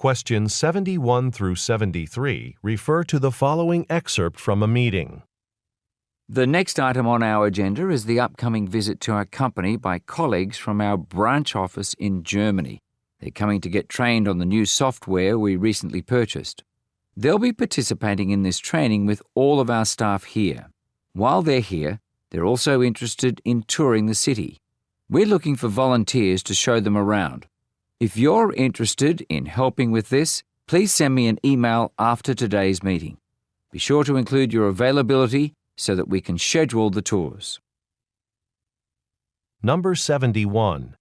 Questions 71 through 73 refer to the following excerpt from a meeting. The next item on our agenda is the upcoming visit to our company by colleagues from our branch office in Germany. They're coming to get trained on the new software we recently purchased. They'll be participating in this training with all of our staff here. While they're here, they're also interested in touring the city. We're looking for volunteers to show them around. If you're interested in helping with this, please send me an email after today's meeting. Be sure to include your availability so that we can schedule the tours. Number 71.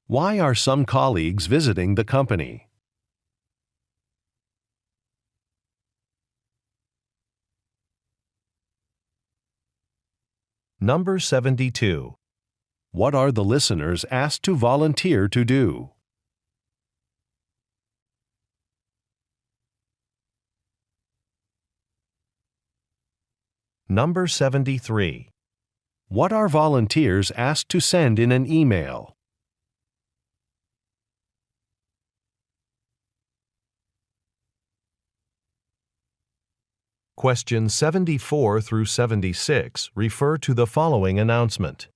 Why are some colleagues visiting the company? Number 72. What are the listeners asked to volunteer to do? Number 73. What are volunteers asked to send in an email? Questions 74 through 76 refer to the following announcement.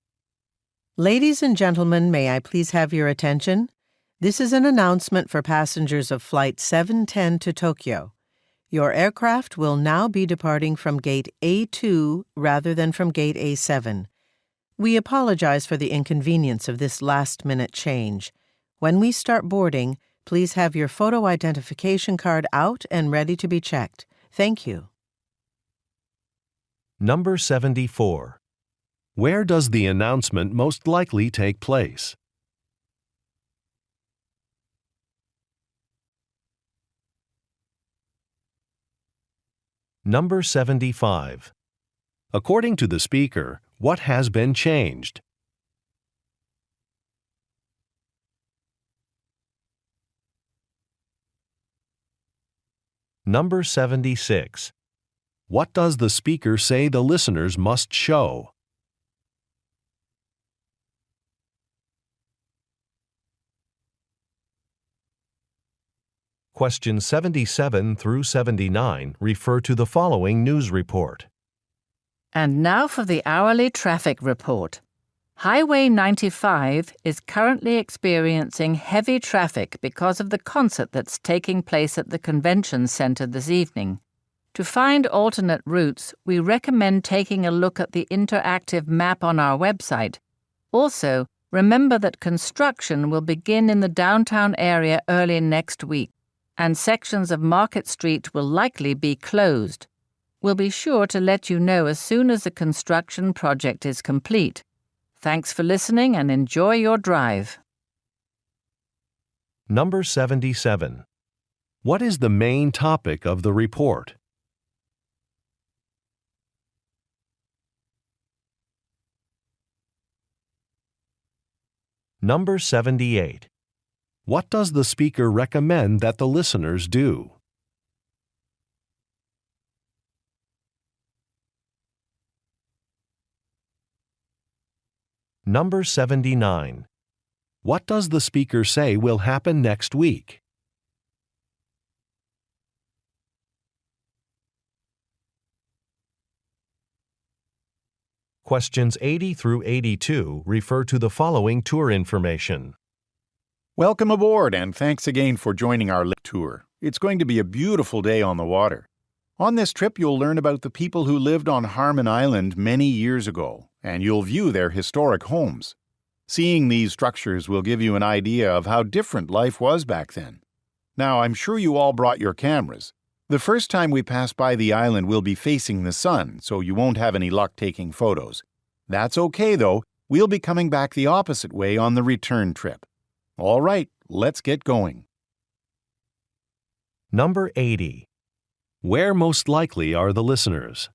Ladies and gentlemen, may I please have your attention? This is an announcement for passengers of Flight 710 to Tokyo. Your aircraft will now be departing from Gate A2 rather than from Gate A7. We apologize for the inconvenience of this last-minute change. When we start boarding, please have your photo identification card out and ready to be checked. Thank you. Number 74. Where does the announcement most likely take place? Number 75. According to the speaker, what has been changed? Number 76. What does the speaker say the listeners must show? Questions 77 through 79 refer to the following news report. And now for the hourly traffic report. Highway 95 is currently experiencing heavy traffic because of the concert that's taking place at the convention center this evening. To find alternate routes, we recommend taking a look at the interactive map on our website. Also, remember that construction will begin in the downtown area early next week, and sections of Market Street will likely be closed. We'll be sure to let you know as soon as the construction project is complete. Thanks for listening and enjoy your drive. Number 77. What is the main topic of the report? Number 78. What does the speaker recommend that the listeners do? Number 79. What does the speaker say will happen next week? Questions 80 through 82 refer to the following tour information. Welcome aboard, and thanks again for joining our tour. It's going to be a beautiful day on the water. On this trip, you'll learn about the people who lived on Harmon Island many years ago, and you'll view their historic homes. Seeing these structures will give you an idea of how different life was back then. Now, I'm sure you all brought your cameras. The first time we pass by the island, we'll be facing the sun, so you won't have any luck taking photos. That's okay, though. We'll be coming back the opposite way on the return trip. All right, let's get going. Number 80. Where most likely are the listeners?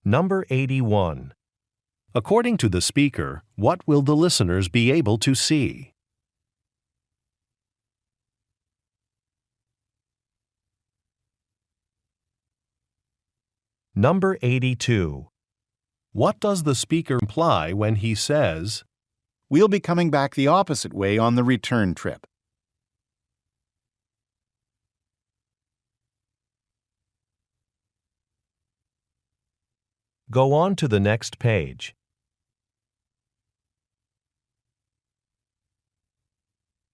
Number 81. According to the speaker, what will the listeners be able to see? Number 82. What does the speaker imply when he says, We'll be coming back the opposite way on the return trip? Go on to the next page.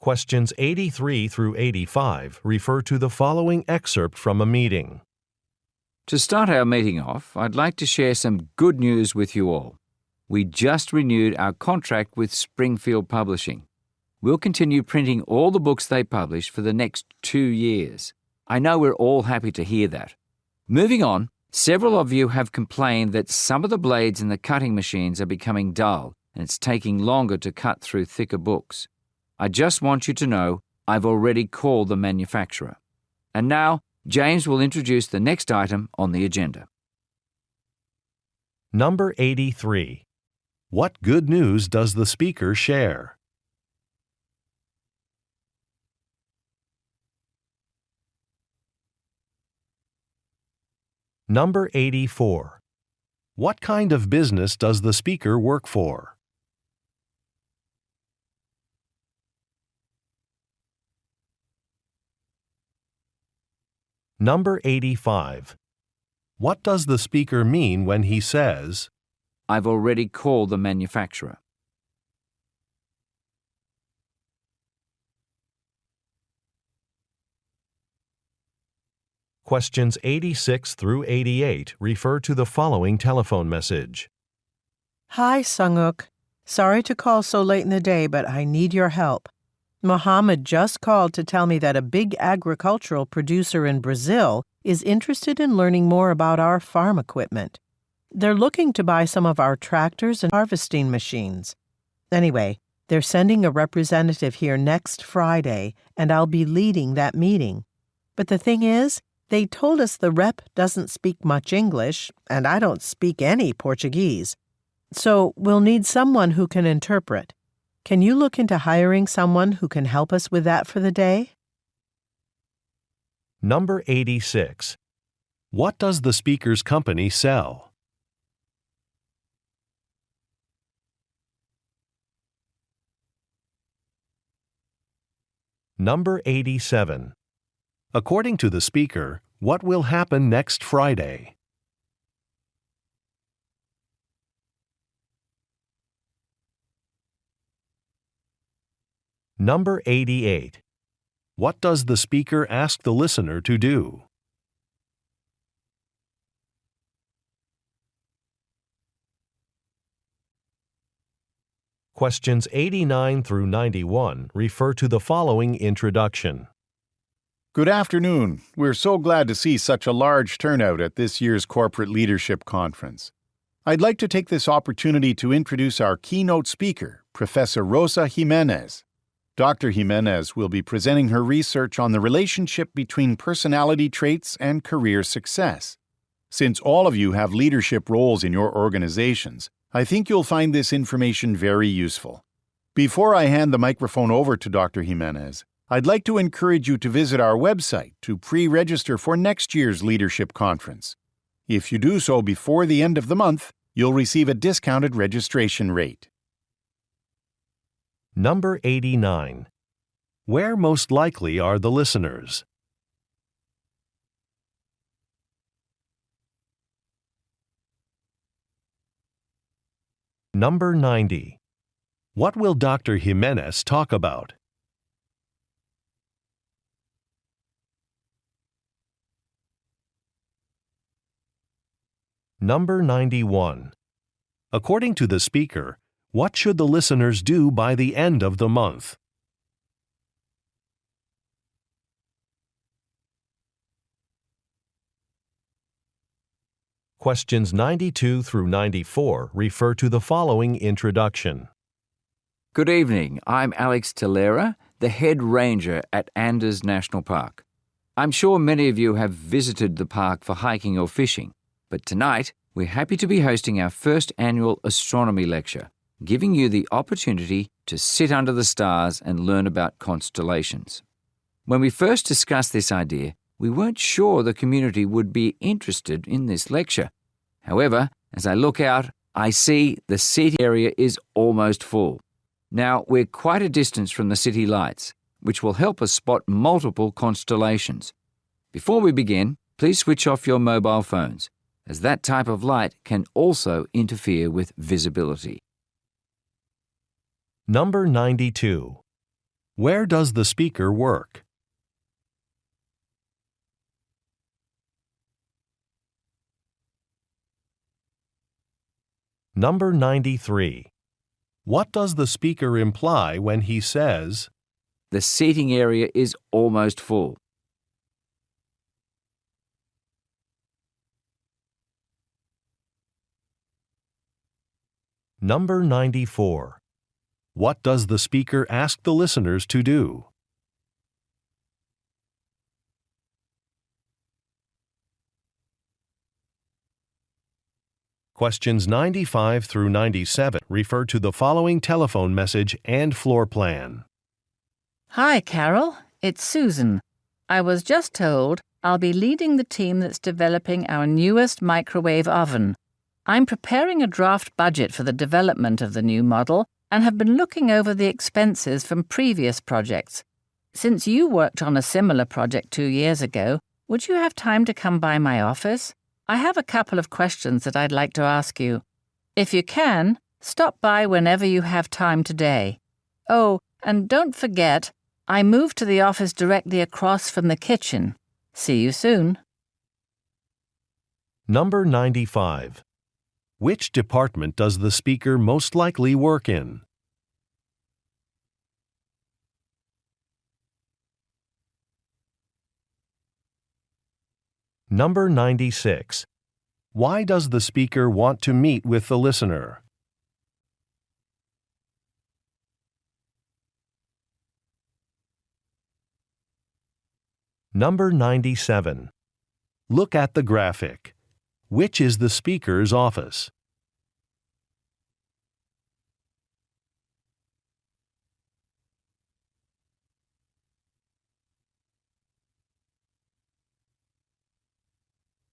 Questions 83 through 85 refer to the following excerpt from a meeting. To start our meeting off, I'd like to share some good news with you all. We just renewed our contract with Springfield Publishing. We'll continue printing all the books they publish for the next 2 years. I know we're all happy to hear that. Moving on, several of you have complained that some of the blades in the cutting machines are becoming dull and it's taking longer to cut through thicker books. I just want you to know I've already called the manufacturer. And now, James will introduce the next item on the agenda. Number 83. What good news does the speaker share? Number 84. What kind of business does the speaker work for? Number 85. What does the speaker mean when he says, I've already called the manufacturer. Questions 86 through 88 refer to the following telephone message. Hi, Sunguk. Sorry to call so late in the day, but I need your help. Mohammed just called to tell me that a big agricultural producer in Brazil is interested in learning more about our farm equipment. They're looking to buy some of our tractors and harvesting machines. Anyway, they're sending a representative here next Friday, and I'll be leading that meeting. But the thing is, they told us the rep doesn't speak much English, and I don't speak any Portuguese. So we'll need someone who can interpret. Can you look into hiring someone who can help us with that for the day? Number 86. What does the speaker's company sell? Number 87. According to the speaker, what will happen next Friday? Number 88. What does the speaker ask the listener to do? Questions 89 through 91 refer to the following introduction. Good afternoon. We're so glad to see such a large turnout at this year's Corporate Leadership Conference. I'd like to take this opportunity to introduce our keynote speaker, Professor Rosa Jimenez. Dr. Jimenez will be presenting her research on the relationship between personality traits and career success. Since all of you have leadership roles in your organizations, I think you'll find this information very useful. Before I hand the microphone over to Dr. Jimenez, I'd like to encourage you to visit our website to pre-register for next year's leadership conference. If you do so before the end of the month, you'll receive a discounted registration rate. Number 89. Where most likely are the listeners? Number 90. What will Dr. Jimenez talk about? Number 91. According to the speaker, what should the listeners do by the end of the month? Questions 92 through 94 refer to the following introduction. Good evening. I'm Alex Tellera, the head ranger at Anders National Park. I'm sure many of you have visited the park for hiking or fishing, but tonight we're happy to be hosting our first annual astronomy lecture, giving you the opportunity to sit under the stars and learn about constellations. When we first discussed this idea, we weren't sure the community would be interested in this lecture. However, as I look out, I see the seating area is almost full. Now, we're quite a distance from the city lights, which will help us spot multiple constellations. Before we begin, please switch off your mobile phones, as that type of light can also interfere with visibility. Number 92. Where does the speaker work? Number 93. What does the speaker imply when he says, The seating area is almost full? Number 94. What does the speaker ask the listeners to do? Questions 95 through 97 refer to the following telephone message and floor plan. Hi, Carol. It's Susan. I was just told I'll be leading the team that's developing our newest microwave oven. I'm preparing a draft budget for the development of the new model and have been looking over the expenses from previous projects. Since you worked on a similar project 2 years ago, would you have time to come by my office? I have a couple of questions that I'd like to ask you. If you can, stop by whenever you have time today. Oh, and don't forget, I moved to the office directly across from the kitchen. See you soon. Number 95. Which department does the speaker most likely work in? Number 96. Why does the speaker want to meet with the listener? Number 97. Look at the graphic. Which is the speaker's office?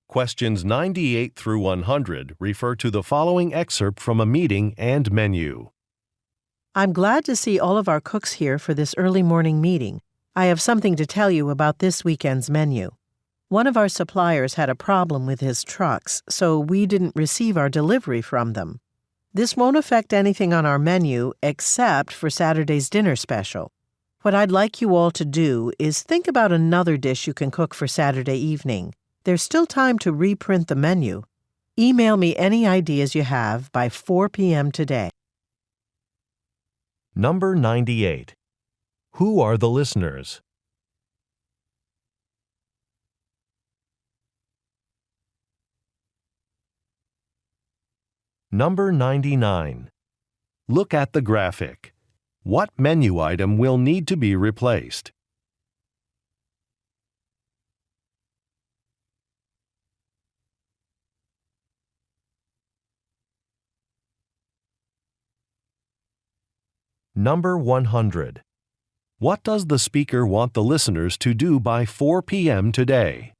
Questions 98 through 100 refer to the following excerpt from a meeting and menu. I'm glad to see all of our cooks here for this early morning meeting. I have something to tell you about this weekend's menu. One of our suppliers had a problem with his trucks, so we didn't receive our delivery from them. This won't affect anything on our menu except for Saturday's dinner special. What I'd like you all to do is think about another dish you can cook for Saturday evening. There's still time to reprint the menu. Email me any ideas you have by 4 p.m. today. Number 98. Who are the listeners? Number 99. Look at the graphic. What menu item will need to be replaced? Number 100. What does the speaker want the listeners to do by 4 p.m. today?